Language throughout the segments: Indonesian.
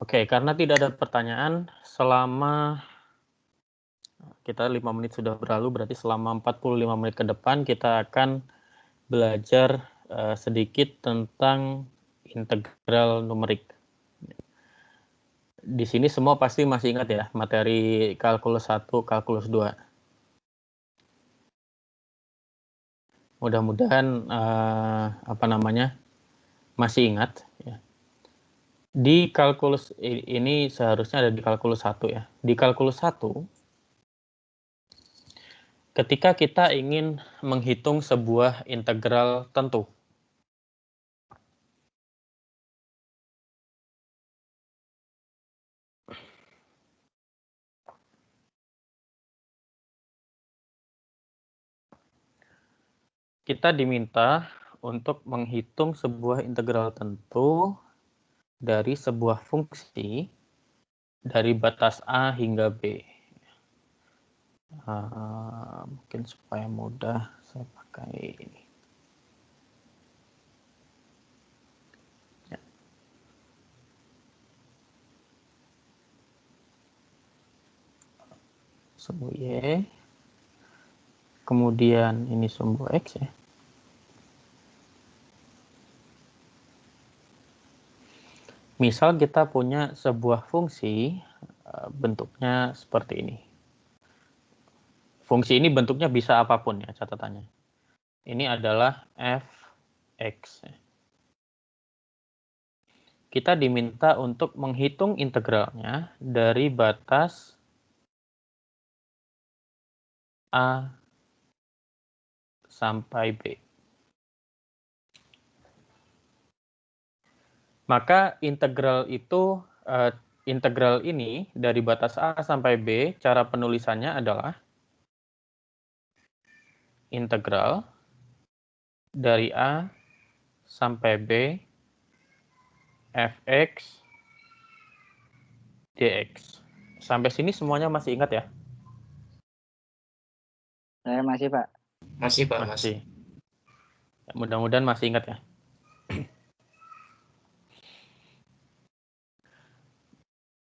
Oke, karena tidak ada pertanyaan selama kita 5 menit sudah berlalu, berarti selama 45 menit ke depan kita akan belajar sedikit tentang integral numerik. Di sini semua pasti masih ingat ya, materi kalkulus 1, kalkulus 2. Mudah-mudahan masih ingat ya. Di kalkulus ini seharusnya ada di kalkulus 1 ya. Di kalkulus 1, ketika kita ingin menghitung sebuah integral tentu, kita diminta untuk menghitung sebuah integral tentu dari sebuah fungsi dari batas A hingga B. Mungkin supaya mudah saya pakai ini. Ya. Sumbu Y, kemudian ini sumbu X ya. Misal kita punya sebuah fungsi bentuknya seperti ini. Fungsi ini bentuknya bisa apapun ya catatannya. Ini adalah f(x). Kita diminta untuk menghitung integralnya dari batas A sampai B. Maka integral ini dari batas A sampai B, cara penulisannya adalah integral dari A sampai B fx dx. Sampai sini semuanya masih ingat ya? Saya masih, Pak. Masih, Pak. Masih. Mudah-mudahan masih ingat ya.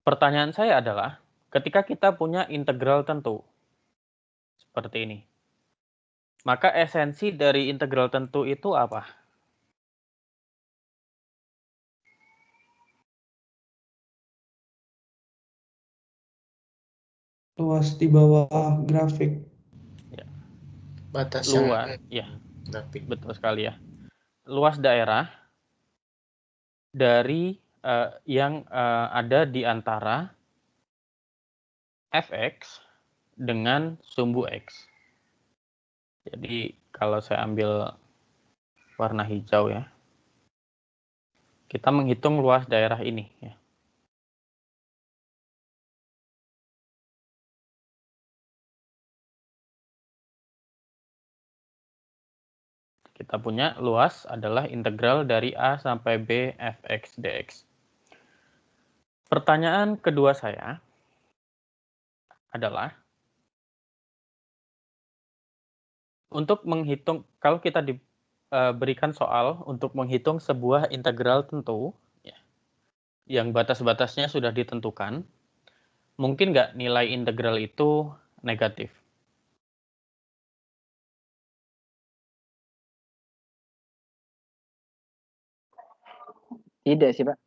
Pertanyaan saya adalah, ketika kita punya integral tentu, seperti ini, maka esensi dari integral tentu itu apa? Luas di bawah grafik. Ya. Batas Luas, ya, grafik. betul sekali ya. Luas daerah dari yang ada di antara fx dengan sumbu x. Jadi kalau saya ambil warna hijau ya, kita menghitung luas daerah ini ya. Kita punya luas adalah integral dari A sampai B fx dx. Pertanyaan kedua saya adalah, untuk menghitung, kalau kita diberikan soal untuk menghitung sebuah integral tentu, ya, yang batas-batasnya sudah ditentukan, mungkin nggak nilai integral itu negatif? Tidak sih, Pak.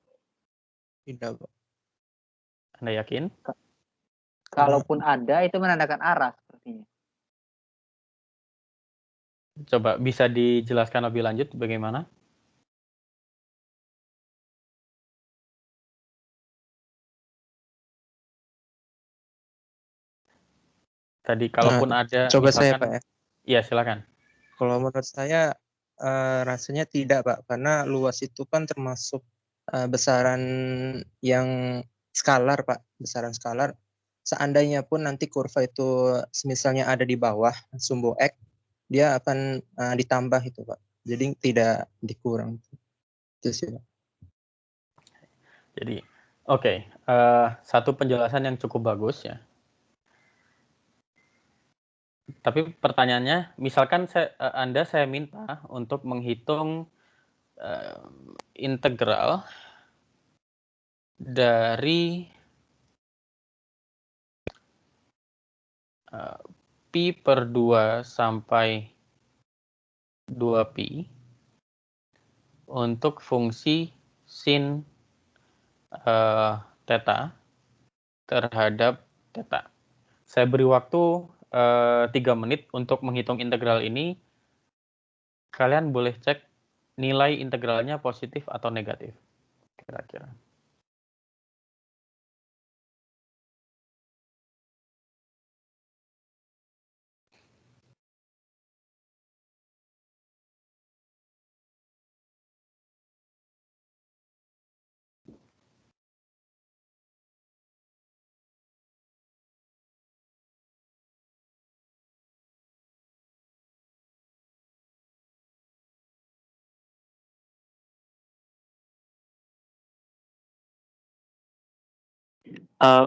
Tidak, Pak. Anda yakin? Kalaupun ada, itu menandakan arah sepertinya. Coba bisa dijelaskan lebih lanjut bagaimana? Tadi kalaupun ada, Coba saya, misalkan, Pak ya. Iya, silakan. Kalau menurut saya rasanya tidak, Pak, karena luas itu kan termasuk besaran yang skalar, Pak, besaran skalar. Seandainya pun nanti kurva itu misalnya ada di bawah sumbu X, dia akan ditambah itu, Pak. Jadi tidak dikurang. Itu sih, Pak. Jadi, oke, satu penjelasan yang cukup bagus ya. Tapi pertanyaannya, misalkan Anda saya minta untuk menghitung integral dari pi per 2 sampai 2pi untuk fungsi sin theta terhadap theta. Saya beri waktu 3 menit untuk menghitung integral ini. Kalian boleh cek nilai integralnya positif atau negatif. Kira-kira.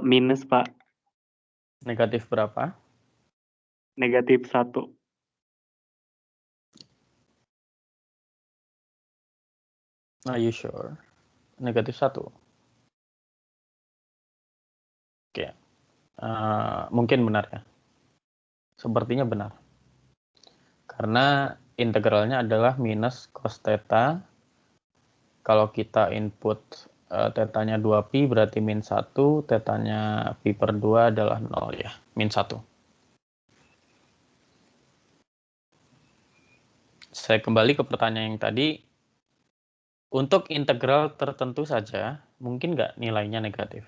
Minus, Pak. Negatif berapa? Negatif 1. Are you sure? Negatif 1. Oke. Mungkin benar ya. Sepertinya benar. Karena integralnya adalah minus cos theta. Kalau kita input tetanya 2pi berarti min 1, tetanya pi per 2 adalah 0 ya, min 1. Saya kembali ke pertanyaan yang tadi. Untuk integral tertentu saja, mungkin nggak nilainya negatif?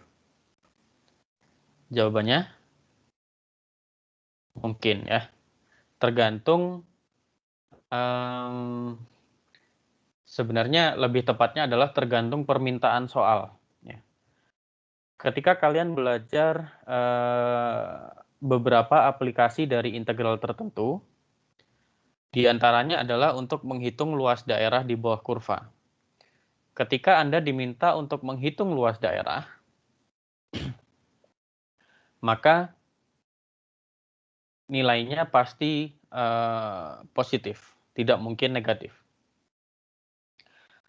Jawabannya mungkin ya. Tergantung, sebenarnya lebih tepatnya adalah tergantung permintaan soal. Ya. Ketika kalian belajar beberapa aplikasi dari integral tertentu, di antaranya adalah untuk menghitung luas daerah di bawah kurva. Ketika Anda diminta untuk menghitung luas daerah, maka nilainya pasti positif, tidak mungkin negatif.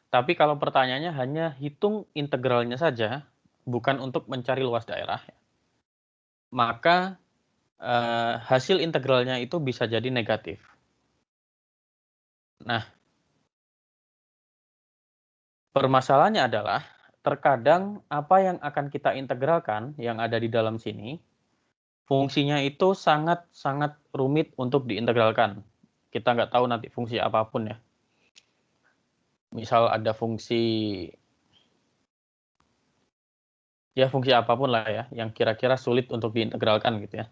Tapi kalau pertanyaannya hanya hitung integralnya saja, bukan untuk mencari luas daerah, maka hasil integralnya itu bisa jadi negatif. Nah, permasalahannya adalah terkadang apa yang akan kita integralkan yang ada di dalam sini, fungsinya itu sangat-sangat rumit untuk diintegralkan. Kita nggak tahu nanti fungsi apapun ya. Misal ada fungsi apapun lah ya, yang kira-kira sulit untuk diintegralkan gitu ya.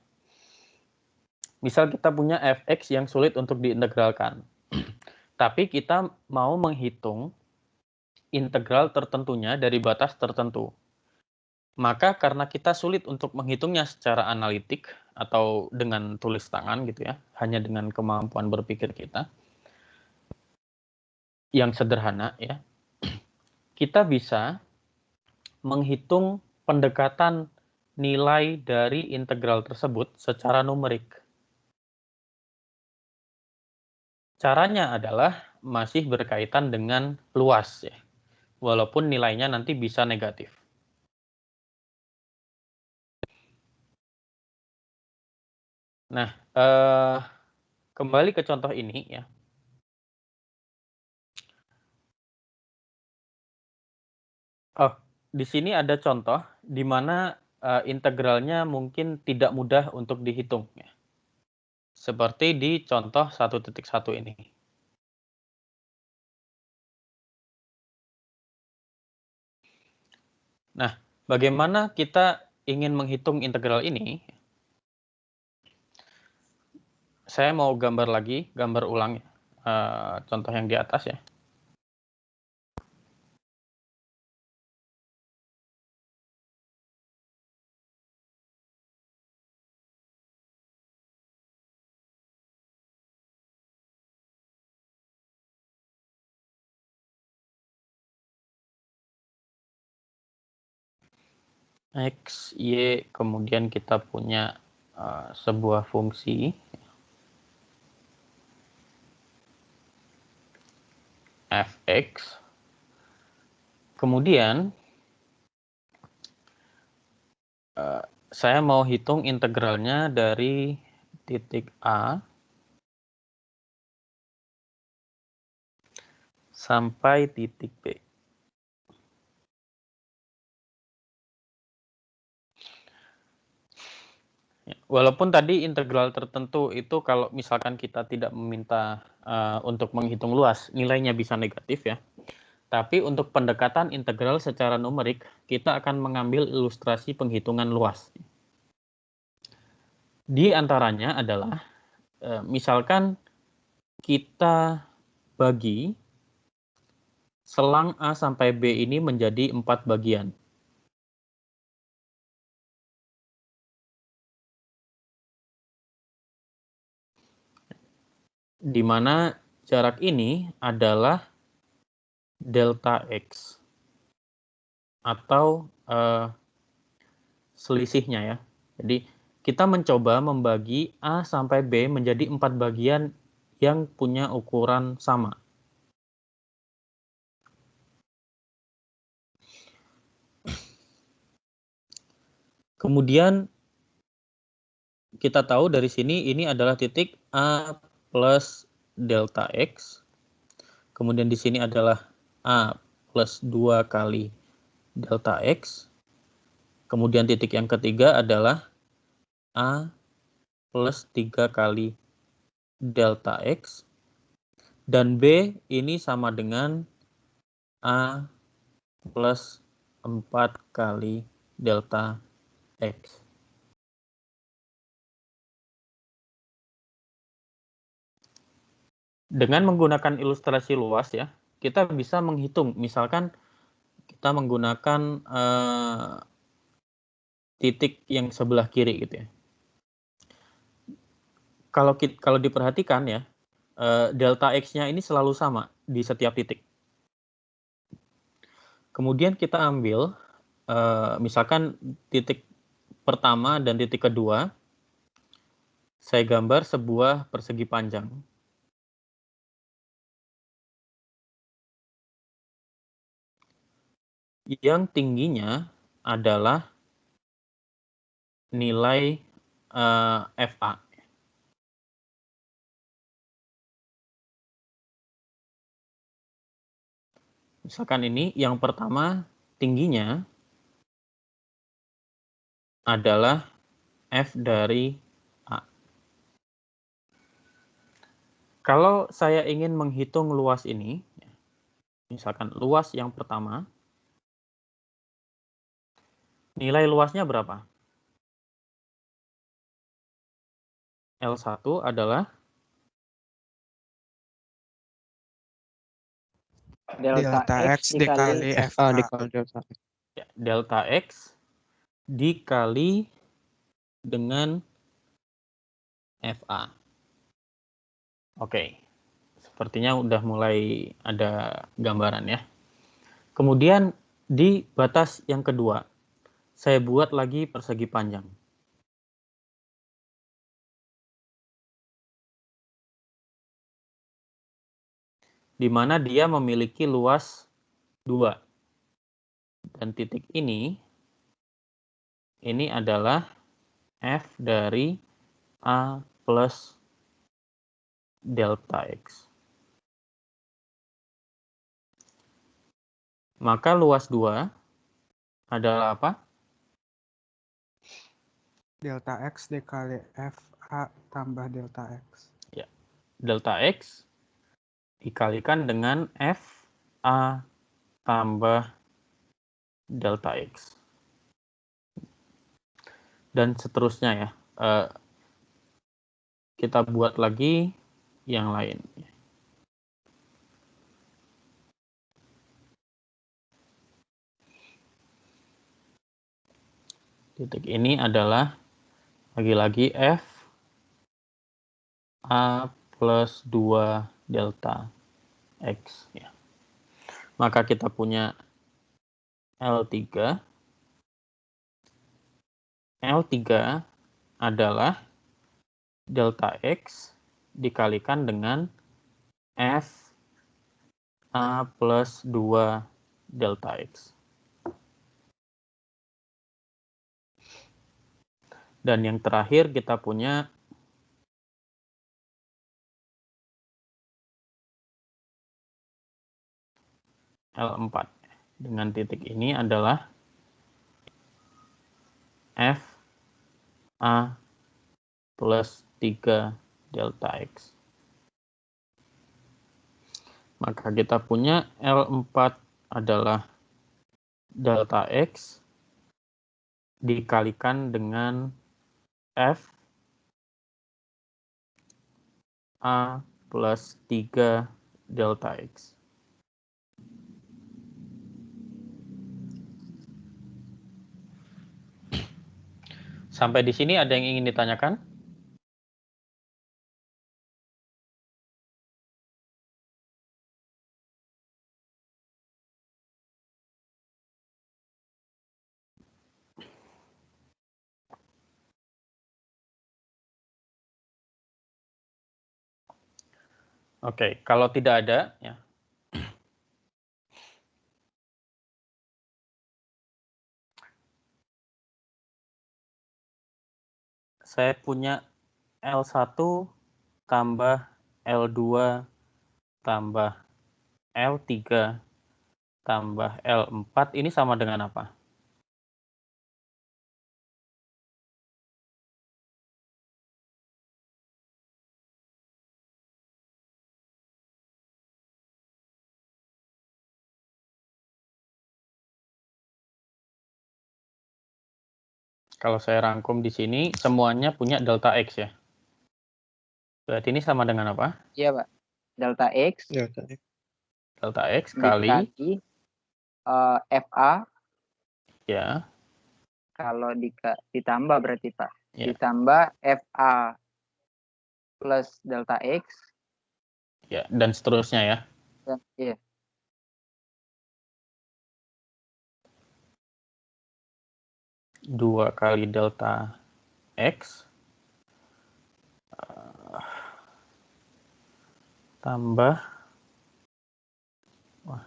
Misal kita punya fx yang sulit untuk diintegralkan. Tapi kita mau menghitung integral tertentunya dari batas tertentu. Maka karena kita sulit untuk menghitungnya secara analitik atau dengan tulis tangan gitu ya, hanya dengan kemampuan berpikir kita yang sederhana ya, kita bisa menghitung pendekatan nilai dari integral tersebut secara numerik. Caranya adalah masih berkaitan dengan luas ya, walaupun nilainya nanti bisa negatif. Nah, kembali ke contoh ini ya. Oh, di sini ada contoh di mana integralnya mungkin tidak mudah untuk dihitung ya. Seperti di contoh 1.1 ini. Nah, bagaimana kita ingin menghitung integral ini? Saya mau gambar ulang contoh yang di atas ya. X, Y, kemudian kita punya sebuah fungsi fx. Kemudian Saya mau hitung integralnya dari titik A sampai titik B. Walaupun tadi integral tertentu itu kalau misalkan kita tidak meminta untuk menghitung luas, nilainya bisa negatif ya. Tapi untuk pendekatan integral secara numerik, kita akan mengambil ilustrasi penghitungan luas. Di antaranya adalah, misalkan kita bagi selang A sampai B ini menjadi 4 bagian. Di mana jarak ini adalah delta X atau selisihnya ya. Jadi kita mencoba membagi A sampai B menjadi 4 bagian yang punya ukuran sama. Kemudian kita tahu dari sini ini adalah titik A plus delta X. Kemudian di sini adalah A plus 2 kali delta X. Kemudian titik yang ketiga adalah A plus 3 kali delta X. Dan B ini sama dengan A plus 4 kali delta X. Dengan menggunakan ilustrasi luas ya, kita bisa menghitung. Misalkan kita menggunakan titik yang sebelah kiri gitu ya. Kalau diperhatikan ya, delta X-nya ini selalu sama di setiap titik. Kemudian kita ambil, misalkan titik pertama dan titik kedua, saya gambar sebuah persegi panjang. Yang tingginya adalah nilai FA. Misalkan ini yang pertama tingginya adalah F dari A. Kalau saya ingin menghitung luas ini, misalkan luas yang pertama, nilai luasnya berapa? L1 adalah delta X dikali FA dikali delta X. Ya, delta X dikali dengan FA. Oke, sepertinya udah mulai ada gambaran ya. Kemudian di batas yang kedua, saya buat lagi persegi panjang. Di mana dia memiliki luas 2. Dan titik ini adalah F dari A plus delta X. Maka luas 2 adalah apa? Delta X dikali FA tambah delta X. Ya, delta X dikalikan dengan FA tambah delta X. Dan seterusnya ya. Kita buat lagi yang lain. Titik ini adalah lagi-lagi F A plus 2 delta X. Ya. Maka kita punya L3. L3 adalah delta X dikalikan dengan F A plus 2 delta X. Dan yang terakhir kita punya L4. Dengan titik ini adalah F A plus 3 delta X. Maka kita punya L4 adalah delta X dikalikan dengan F A plus 3 delta X. Sampai di sini ada yang ingin ditanyakan? Oke, kalau tidak ada, ya. Saya punya L1 tambah L2 tambah L3 tambah L4, ini sama dengan apa? Kalau saya rangkum di sini, semuanya punya delta X ya. Berarti ini sama dengan apa? Iya, Pak. Delta X Delta X. Delta X kali, dikali FA ya, kalau ditambah berarti, Pak. ya, Ditambah FA plus delta X. ya, dan seterusnya ya. Dan, iya. Dua kali delta X tambah, wah,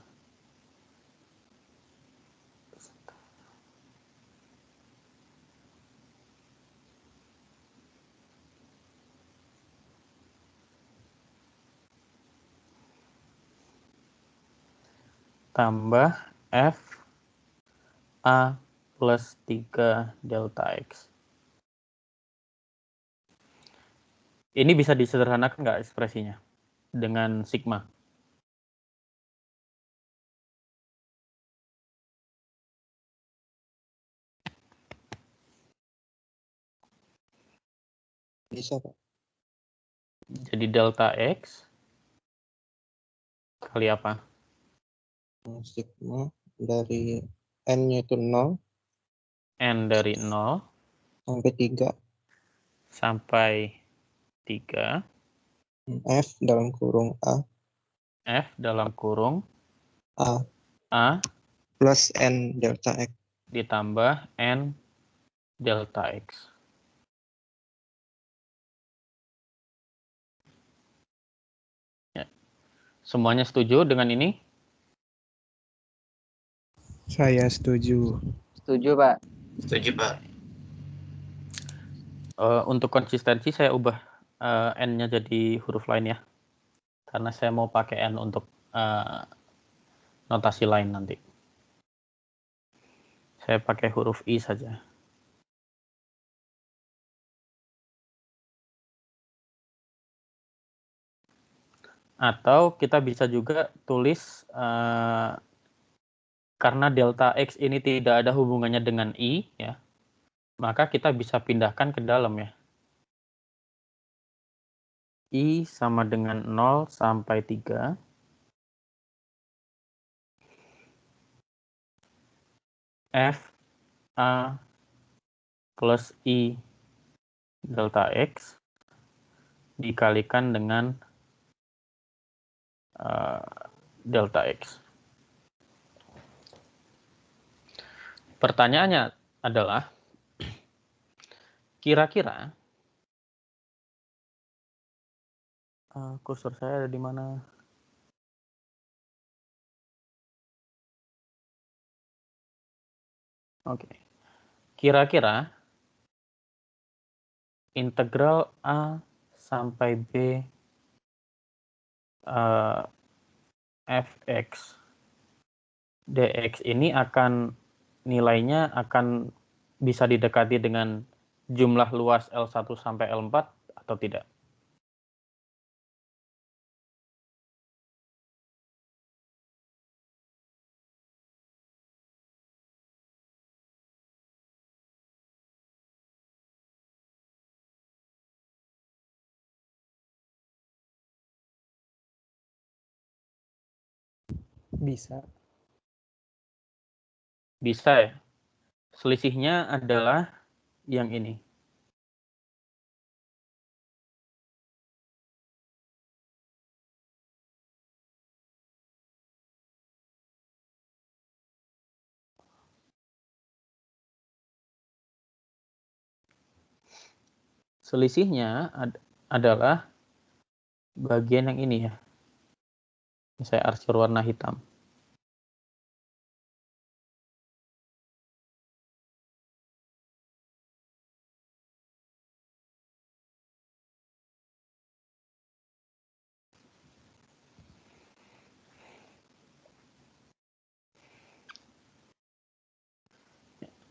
tambah F A plus 3 delta X. Ini bisa disederhanakan nggak ekspresinya? Dengan sigma. Bisa, Pak. Jadi delta X kali apa? Sigma dari N-nya itu 0 N dari 0 sampai 3. sampai 3. F dalam kurung A. F dalam kurung A A plus N delta X. ditambah N delta X. Ya. Semuanya setuju dengan ini? Saya setuju. Setuju, Pak. Setuju, Pak. Untuk konsistensi saya ubah N-nya jadi huruf lain ya. Karena saya mau pakai N untuk notasi lain nanti. Saya pakai huruf I saja. Atau kita bisa juga tulis karena delta X ini tidak ada hubungannya dengan I, ya, maka kita bisa pindahkan ke dalam ya. I sama dengan 0 sampai 3. F A plus I delta X dikalikan dengan delta X. Pertanyaannya adalah, kira-kira kursor saya ada di mana? Oke. Kira-kira integral A sampai B fx dx ini nilainya akan bisa didekati dengan jumlah luas L1 sampai L4 atau tidak? Bisa. Bisa ya. Selisihnya adalah yang ini. Selisihnya adalah bagian yang ini ya. Saya arsir warna hitam.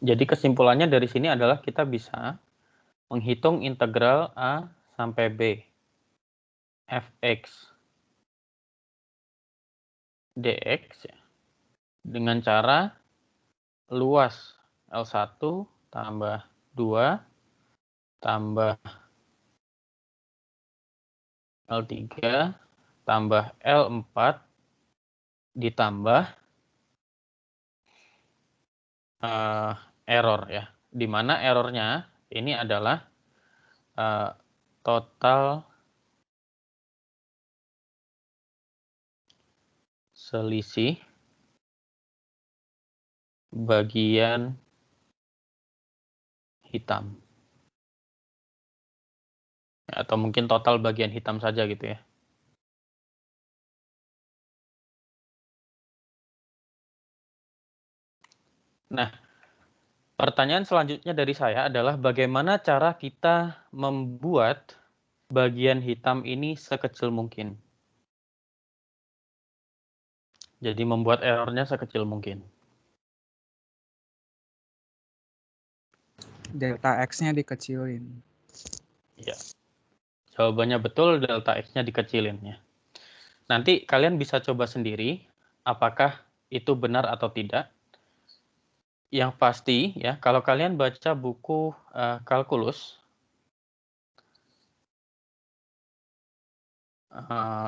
Jadi kesimpulannya dari sini adalah kita bisa menghitung integral A sampai B fx dx ya, dengan cara luas L1 tambah 2 tambah L3 tambah L4 ditambah error ya. Di mana errornya ini adalah total selisih bagian hitam. Atau mungkin total bagian hitam saja gitu ya. Nah, pertanyaan selanjutnya dari saya adalah bagaimana cara kita membuat bagian hitam ini sekecil mungkin. Jadi membuat errornya sekecil mungkin. Delta X-nya dikecilin. Ya. Jawabannya betul, delta X-nya dikecilin ya. Nanti kalian bisa coba sendiri apakah itu benar atau tidak. Yang pasti ya, kalau kalian baca buku kalkulus,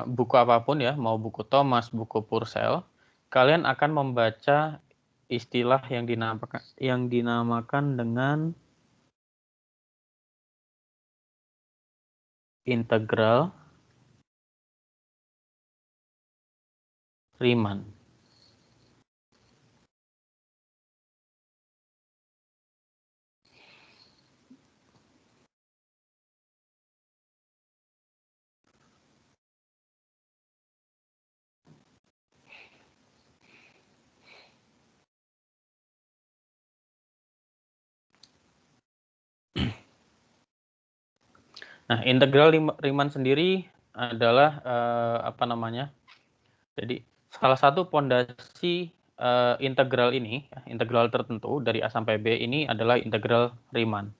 buku apapun ya, mau buku Thomas, buku Purcell, kalian akan membaca istilah yang dinamakan dengan integral Riemann. Nah, integral Riemann sendiri adalah Jadi salah satu pondasi integral ini, integral tertentu dari A sampai B ini adalah integral Riemann.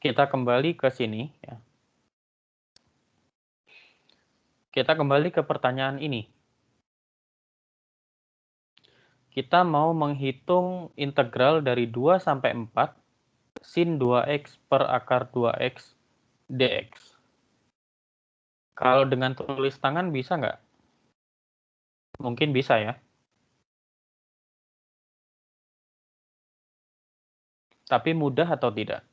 Kita kembali ke sini ya. Kita kembali ke pertanyaan ini. Kita mau menghitung integral dari 2 sampai 4 sin 2x per akar 2x dx. Kalau dengan tulis tangan bisa nggak? Mungkin bisa ya. Tapi mudah atau tidak?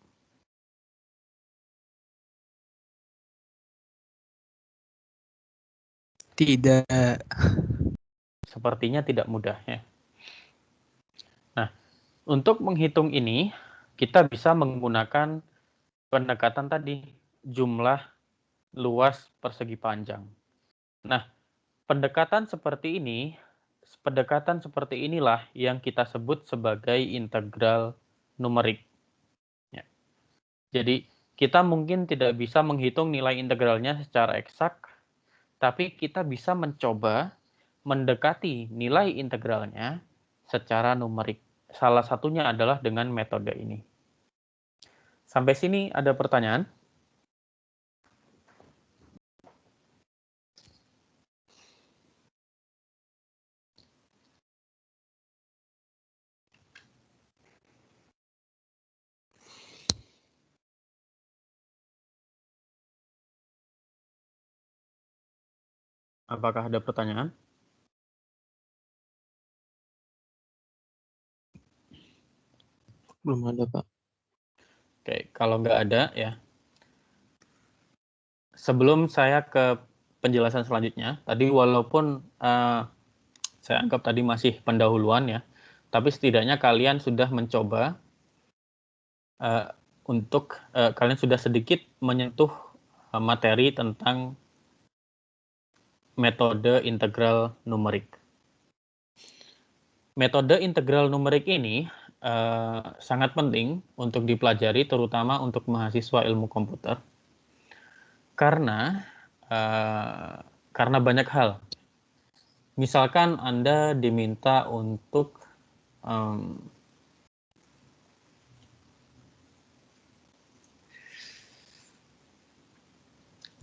Tidak. Sepertinya tidak mudah ya. Nah, untuk menghitung ini, kita bisa menggunakan pendekatan tadi, jumlah luas persegi panjang. Nah, pendekatan seperti inilah yang kita sebut sebagai integral numerik. Ya. Jadi kita mungkin tidak bisa menghitung nilai integralnya secara eksak, tapi kita bisa mencoba mendekati nilai integralnya secara numerik. Salah satunya adalah dengan metode ini. Sampai sini ada pertanyaan? Apakah ada pertanyaan? Belum ada, Pak. Oke, kalau nggak ada ya. Sebelum saya ke penjelasan selanjutnya, tadi walaupun saya anggap tadi masih pendahuluan ya, tapi setidaknya kalian sudah mencoba untuk kalian sudah sedikit menyentuh materi tentang metode integral numerik. Metode integral numerik ini sangat penting untuk dipelajari, terutama untuk mahasiswa ilmu komputer, karena banyak hal. Misalkan Anda diminta untuk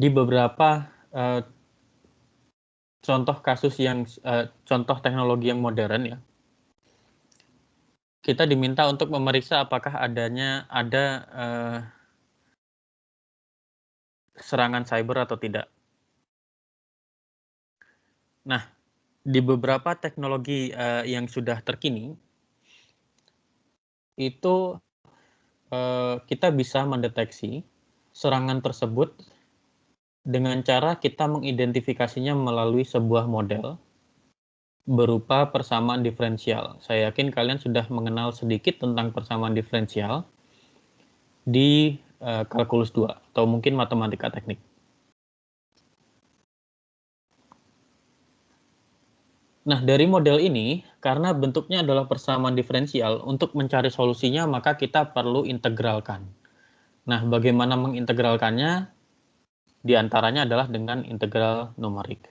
di beberapa contoh kasus yang contoh teknologi yang modern ya, kita diminta untuk memeriksa apakah ada serangan cyber atau tidak. Nah, di beberapa teknologi yang sudah terkini itu kita bisa mendeteksi serangan tersebut dengan cara kita mengidentifikasinya melalui sebuah model berupa persamaan diferensial. Saya yakin kalian sudah mengenal sedikit tentang persamaan diferensial di kalkulus 2 atau mungkin matematika teknik. Nah, dari model ini, karena bentuknya adalah persamaan diferensial, untuk mencari solusinya maka kita perlu integralkan. Nah, bagaimana mengintegralkannya? Di antaranya adalah dengan integral numerik.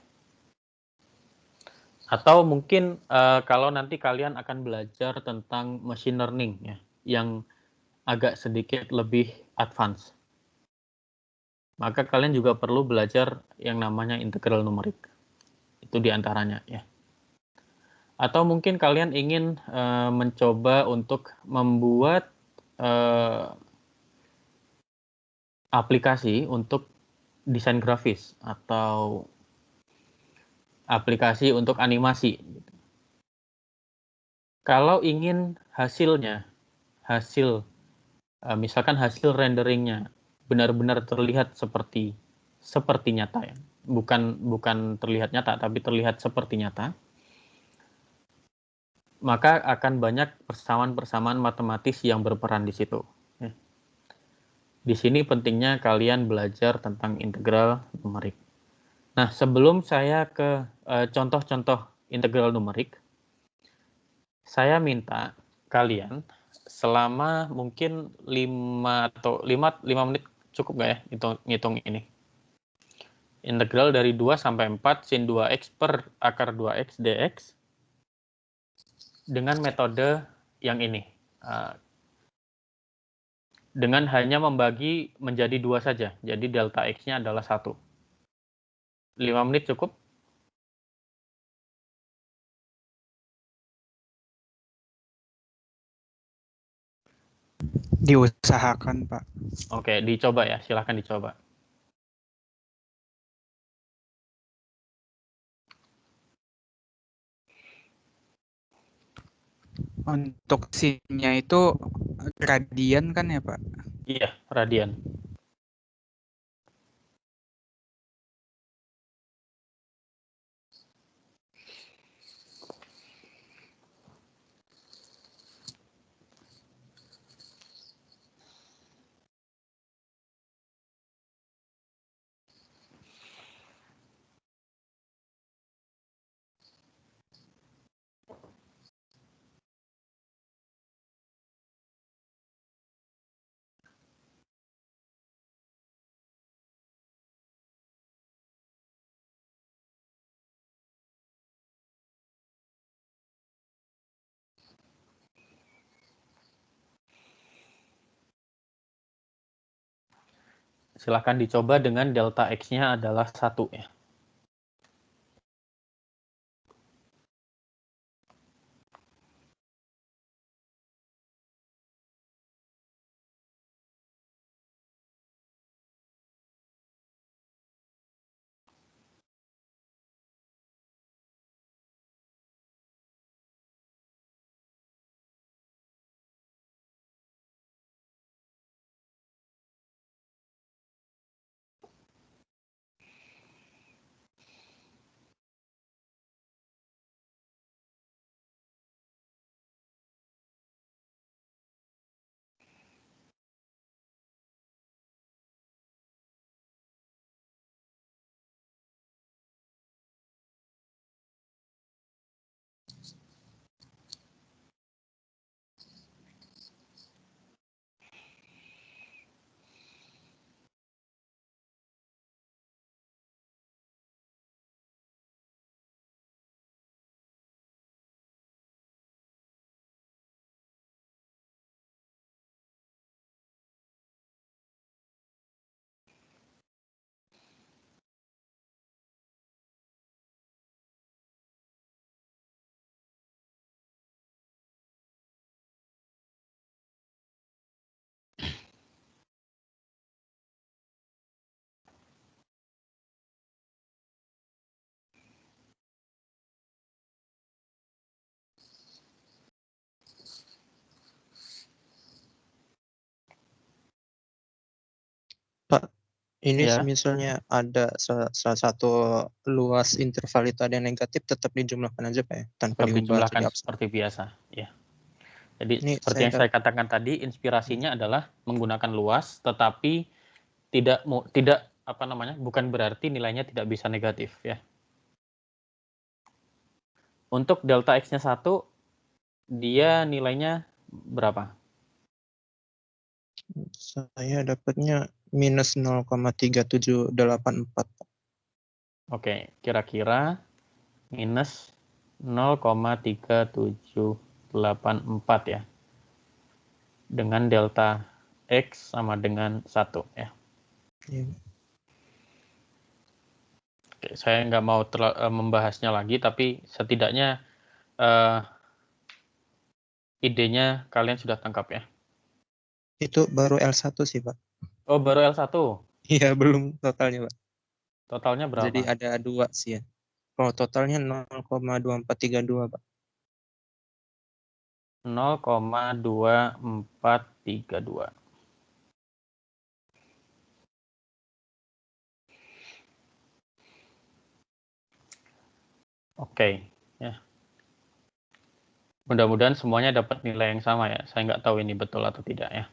Atau mungkin kalau nanti kalian akan belajar tentang machine learning ya, yang agak sedikit lebih advance, maka kalian juga perlu belajar yang namanya integral numerik. Itu di antaranya ya. Atau mungkin kalian ingin mencoba untuk membuat aplikasi untuk desain grafis atau aplikasi untuk animasi. Kalau ingin hasilnya, misalkan hasil renderingnya benar-benar terlihat seperti nyata ya, bukan terlihat nyata, tapi terlihat seperti nyata, maka akan banyak persamaan-persamaan matematis yang berperan di situ. Di sini pentingnya kalian belajar tentang integral numerik. Nah, sebelum saya ke contoh-contoh integral numerik, saya minta kalian selama mungkin 5 menit cukup nggak ya ngitung ini. Integral dari 2 sampai 4 sin 2x per akar 2x dx dengan metode yang ini. Dengan hanya membagi menjadi 2 saja. Jadi delta x-nya adalah 1. 5 menit cukup? Diusahakan, Pak. Oke, dicoba ya. Silahkan dicoba. Untuk sinnya itu radian kan ya, Pak? Iya, radian. Silahkan dicoba dengan delta X-nya adalah 1 ya. Pak, ini Ya. misalnya ada salah satu luas interval itu ada yang negatif, tetap dijumlahkan aja Pak ya, tanpa Tetap diubah atau dijumlahkan diabsen. seperti biasa ya. Jadi Ini seperti yang saya katakan tadi, inspirasinya adalah menggunakan luas, tetapi bukan berarti nilainya tidak bisa negatif ya. Untuk delta X-nya 1, dia nilainya berapa? Saya dapatnya minus 0,3784. Oke, kira-kira minus 0,3784 ya. Dengan delta X sama dengan 1 ya. Iya. Oke, saya nggak mau membahasnya lagi, tapi setidaknya idenya kalian sudah tangkap ya. Itu baru L1 sih Pak. Oh, baru L1. Iya, belum totalnya Pak. Totalnya berapa? Jadi ada 2 sih ya. Kalau totalnya 0,2432 Pak. 0,2432. Oke, ya. Mudah-mudahan semuanya dapat nilai yang sama ya. Saya nggak tahu ini betul atau tidak ya.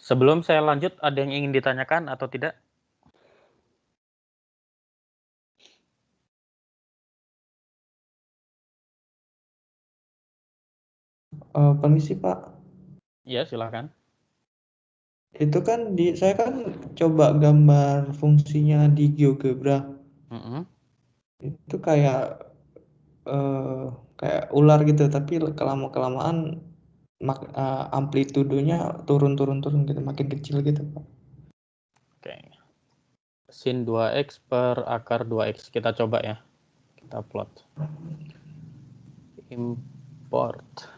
Sebelum saya lanjut, ada yang ingin ditanyakan atau tidak? Permisi Pak, Ya, silakan. itu kan saya kan coba gambar fungsinya di GeoGebra. Mm-mm. Itu kayak ular gitu, tapi kelamaan amplitudenya turun gitu, makin kecil gitu Pak. Oke. Sin 2x per akar 2x. Kita coba ya. Kita plot. Import.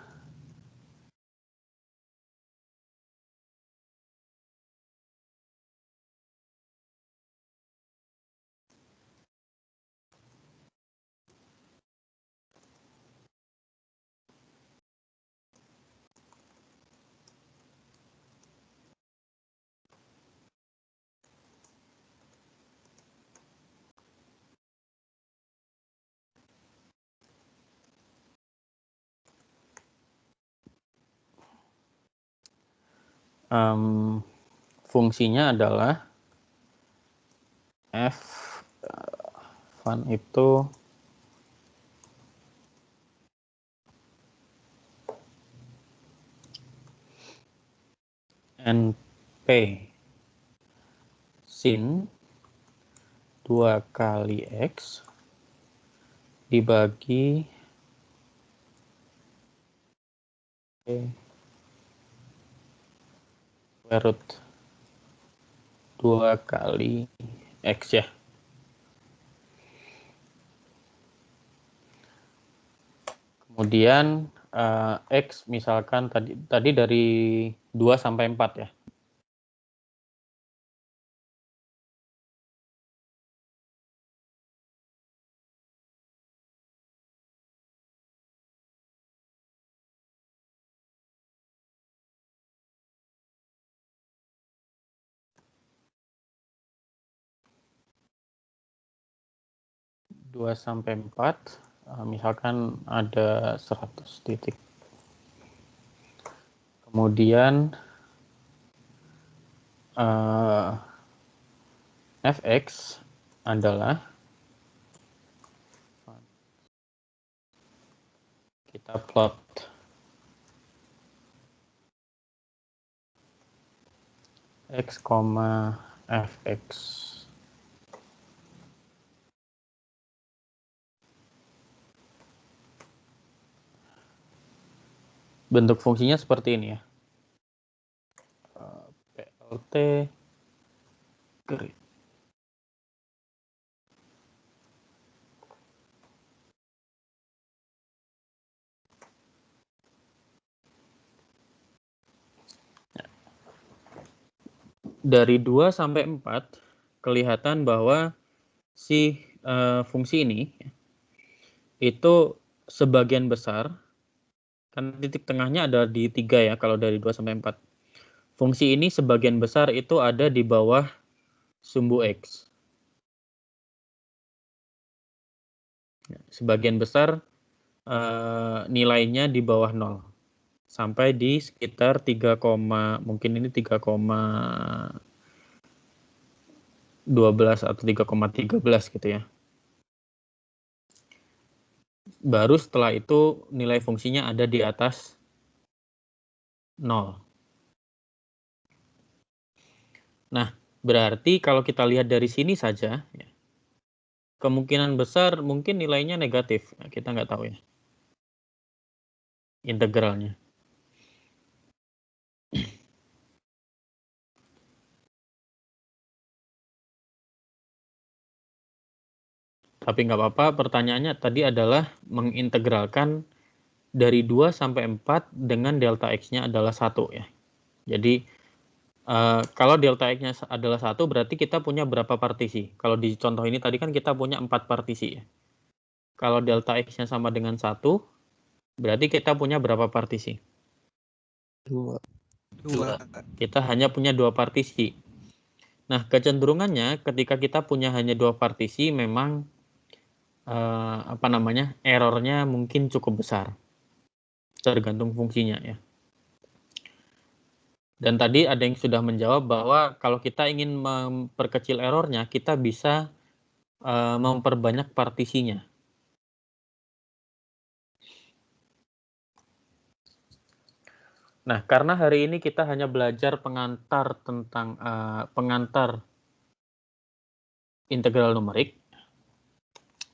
Fungsinya adalah f fun itu np sin 2 kali x dibagi square root 2 kali X ya. Kemudian X misalkan tadi dari 2 sampai 4 ya. Dua sampai 4, misalkan ada 100 titik. Kemudian fx adalah kita plot x, fx. Bentuk fungsinya seperti ini ya. PLT grid. Dari 2 sampai 4 kelihatan bahwa si fungsi ini itu sebagian besar, kan titik tengahnya ada di 3 ya kalau dari 2 sampai 4. Fungsi ini sebagian besar itu ada di bawah sumbu X. Sebagian besar nilainya di bawah 0. Sampai di sekitar 3, mungkin ini 3,12 atau 3,13 gitu ya. Baru setelah itu nilai fungsinya ada di atas 0. Nah, berarti kalau kita lihat dari sini saja, ya, kemungkinan besar mungkin nilainya negatif. Nah, kita nggak tahu ya. Integralnya. Tapi nggak apa-apa, pertanyaannya tadi adalah mengintegralkan dari 2 sampai 4 dengan delta X-nya adalah 1 ya. Jadi kalau delta X-nya adalah 1 berarti kita punya berapa partisi? Kalau di contoh ini tadi kan kita punya 4 partisi ya. Kalau delta X-nya sama dengan 1 berarti kita punya berapa partisi? 2. Kita hanya punya 2 partisi. Nah, kecenderungannya ketika kita punya hanya 2 partisi memang errornya mungkin cukup besar. Tergantung fungsinya ya. Dan tadi ada yang sudah menjawab bahwa kalau kita ingin memperkecil errornya, kita bisa memperbanyak partisinya. Nah, karena hari ini kita hanya belajar pengantar tentang pengantar integral numerik,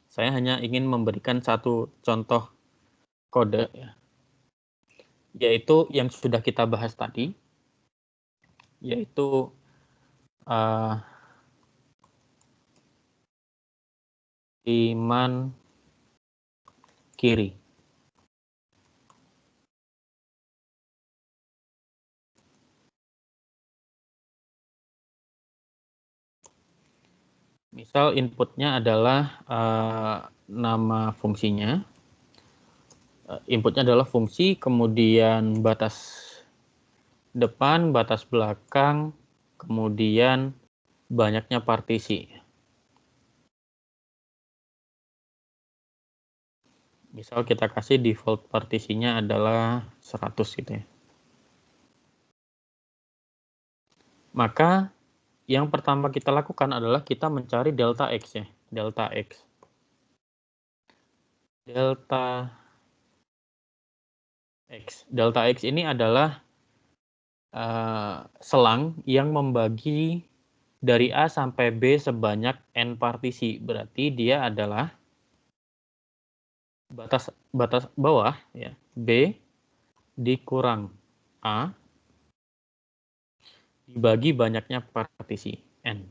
saya hanya ingin memberikan satu contoh kode, ya, yaitu yang sudah kita bahas tadi, yaitu Iman kiri. Misal inputnya adalah nama fungsinya. Inputnya adalah fungsi, kemudian batas depan, batas belakang, kemudian banyaknya partisi. Misal kita kasih default partisinya adalah 100 gitu ya. Maka yang pertama kita lakukan adalah kita mencari delta X ya, delta X. Delta X ini adalah selang yang membagi dari A sampai B sebanyak N partisi. Berarti dia adalah batas bawah ya, B dikurang A dibagi banyaknya partisi N.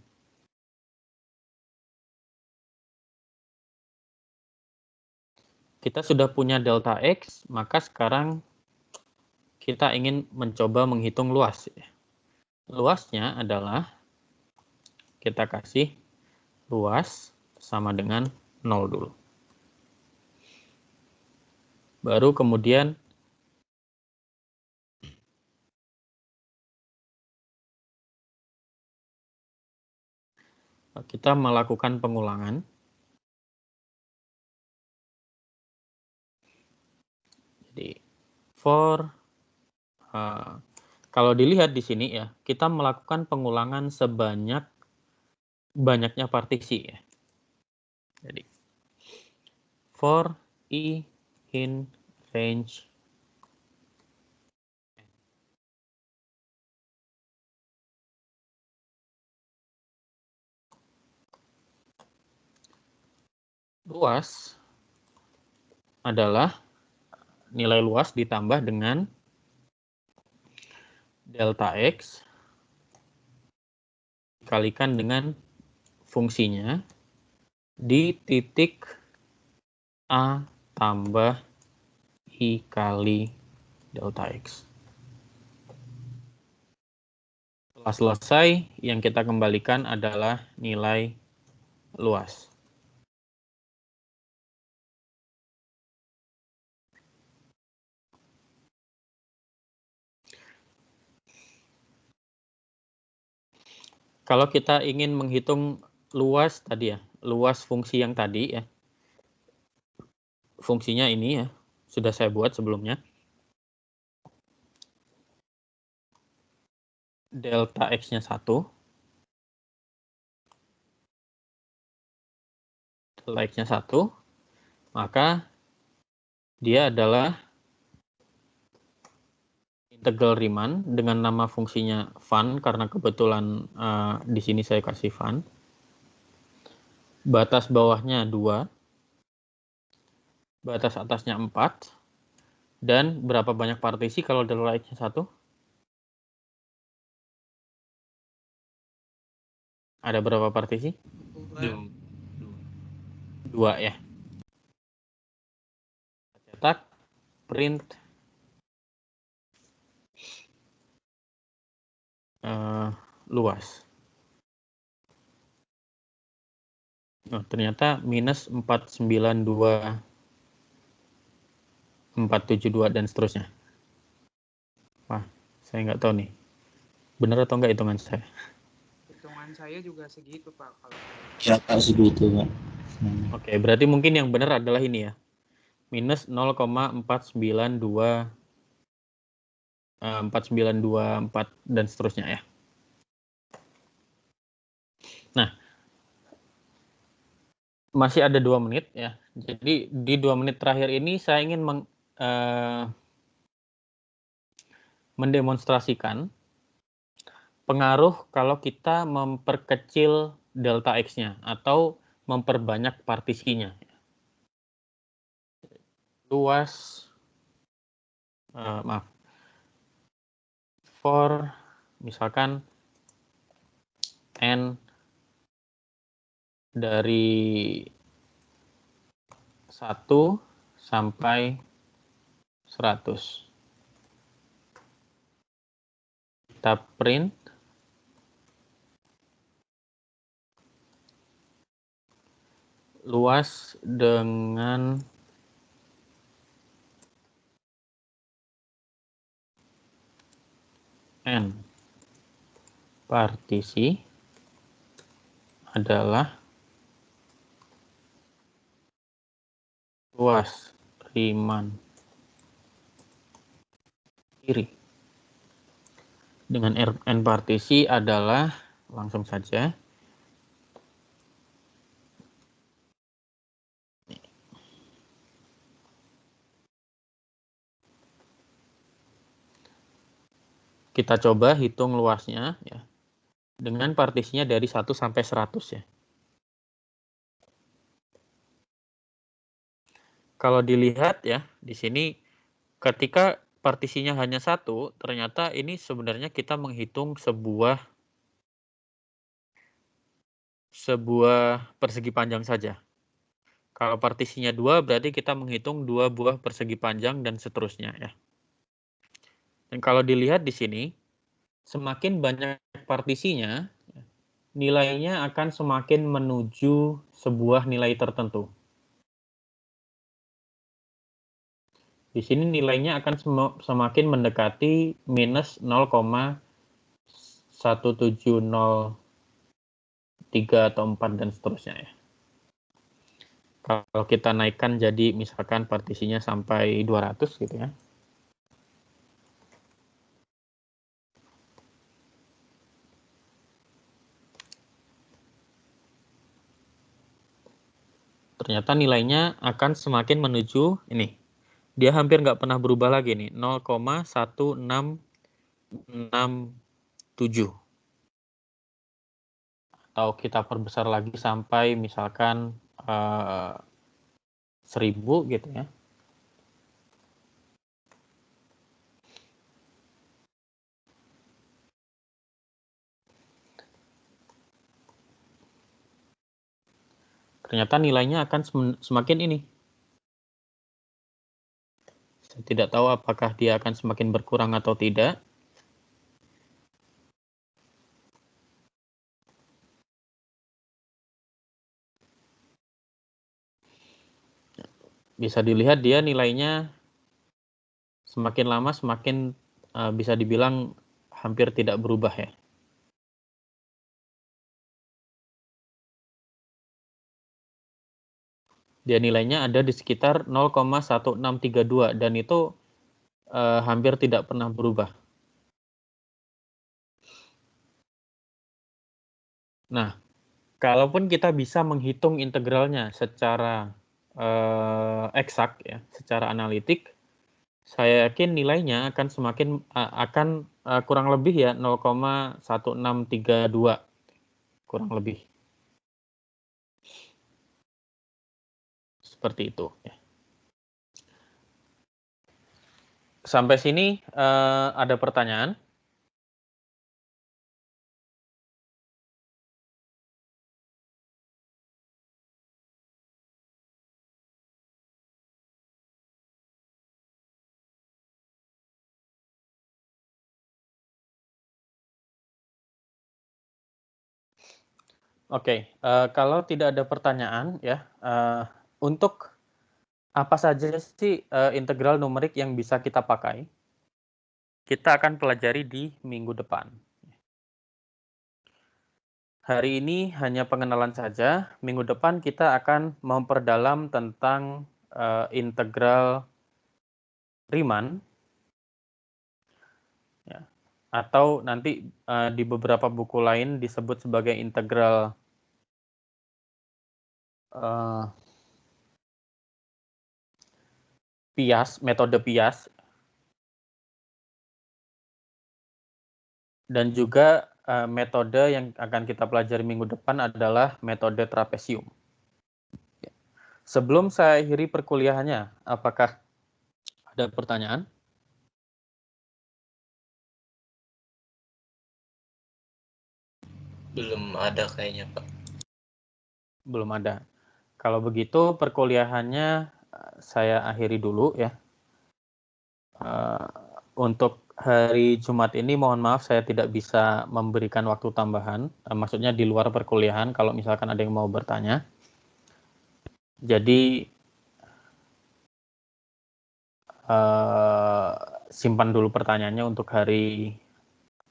Kita sudah punya delta X, maka sekarang kita ingin mencoba menghitung luas. Luasnya adalah, kita kasih luas sama dengan 0 dulu. Baru kemudian kita melakukan pengulangan. Jadi for kalau dilihat di sini ya, kita melakukan pengulangan banyaknya partisi ya. Jadi for I in range luas adalah nilai luas ditambah dengan delta X dikalikan dengan fungsinya di titik A tambah I kali delta X. Setelah selesai, yang kita kembalikan adalah nilai luas. Kalau kita ingin menghitung luas tadi ya, luas fungsi yang tadi ya, fungsinya ini ya, sudah saya buat sebelumnya. Delta X-nya 1. Delta X-nya 1. Maka dia adalah integral Riemann dengan nama fungsinya Van, karena kebetulan di sini saya kasih Van. Batas bawahnya 2. Batas atasnya 4. Dan berapa banyak partisi kalau delta X-nya 1? Ada berapa partisi? 2 ya. Cetak, print, luas. Oh, ternyata minus 492, 472 dan seterusnya. Wah, saya nggak tahu nih. Benar atau nggak hitungan saya? Hitungan saya juga segitu, Pak. Kalau Ya, Pak, segitu, Pak. Oke, berarti mungkin yang benar adalah ini ya. Minus 0,492 4924 dan seterusnya ya. Nah, masih ada 2 menit ya. Jadi di 2 menit terakhir ini saya ingin mendemonstrasikan pengaruh kalau kita memperkecil delta X-nya atau memperbanyak partisinya. Luas, for misalkan N dari 1 sampai 100. Kita print. Luas dengan N partisi adalah luas Riemann kiri. Dengan N partisi adalah, langsung saja, kita coba hitung luasnya ya, dengan partisinya dari 1 sampai 100 ya. Kalau dilihat ya, di sini ketika partisinya hanya 1, ternyata ini sebenarnya kita menghitung sebuah persegi panjang saja. Kalau partisinya 2, berarti kita menghitung 2 buah persegi panjang dan seterusnya ya. Dan kalau dilihat di sini, semakin banyak partisinya, nilainya akan semakin menuju sebuah nilai tertentu. Di sini nilainya akan semakin mendekati minus 0,1703 atau 4 dan seterusnya ya. Kalau kita naikkan jadi misalkan partisinya sampai 200 gitu ya. Ternyata nilainya akan semakin menuju ini. Dia hampir nggak pernah berubah lagi nih, 0,1667. Atau kita perbesar lagi sampai misalkan 1000 gitu ya. Ternyata nilainya akan semakin ini. Saya tidak tahu apakah dia akan semakin berkurang atau tidak. Bisa dilihat dia nilainya semakin lama semakin bisa dibilang hampir tidak berubah ya. Dia nilainya ada di sekitar 0,1632 dan itu hampir tidak pernah berubah. Nah, kalaupun kita bisa menghitung integralnya secara eksak ya, secara analitik, saya yakin nilainya akan semakin kurang lebih ya 0,1632 kurang lebih. Seperti itu ya. Sampai sini ada pertanyaan? Oke, kalau tidak ada pertanyaan ya, untuk apa saja sih integral numerik yang bisa kita pakai? Kita akan pelajari di minggu depan. Hari ini hanya pengenalan saja. Minggu depan kita akan memperdalam tentang integral Riemann, ya. Atau nanti di beberapa buku lain disebut sebagai integral Pias, metode Pias, dan juga metode yang akan kita pelajari minggu depan adalah metode trapesium. Sebelum saya akhiri perkuliahannya, apakah ada pertanyaan? Belum ada kayaknya, Pak. Belum ada. Kalau begitu perkuliahannya saya akhiri dulu ya. Untuk hari Jumat ini mohon maaf saya tidak bisa memberikan waktu tambahan. Maksudnya di luar perkuliahan kalau misalkan ada yang mau bertanya. Jadi simpan dulu pertanyaannya untuk hari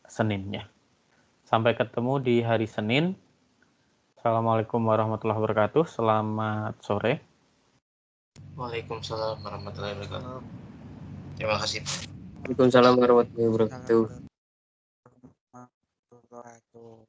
Senin ya. Sampai ketemu di hari Senin. Assalamualaikum warahmatullahi wabarakatuh. Selamat sore. Waalaikumsalam warahmatullahi wabarakatuh. Terima kasih. Waalaikumsalam warahmatullahi wabarakatuh. Wabarakatuh.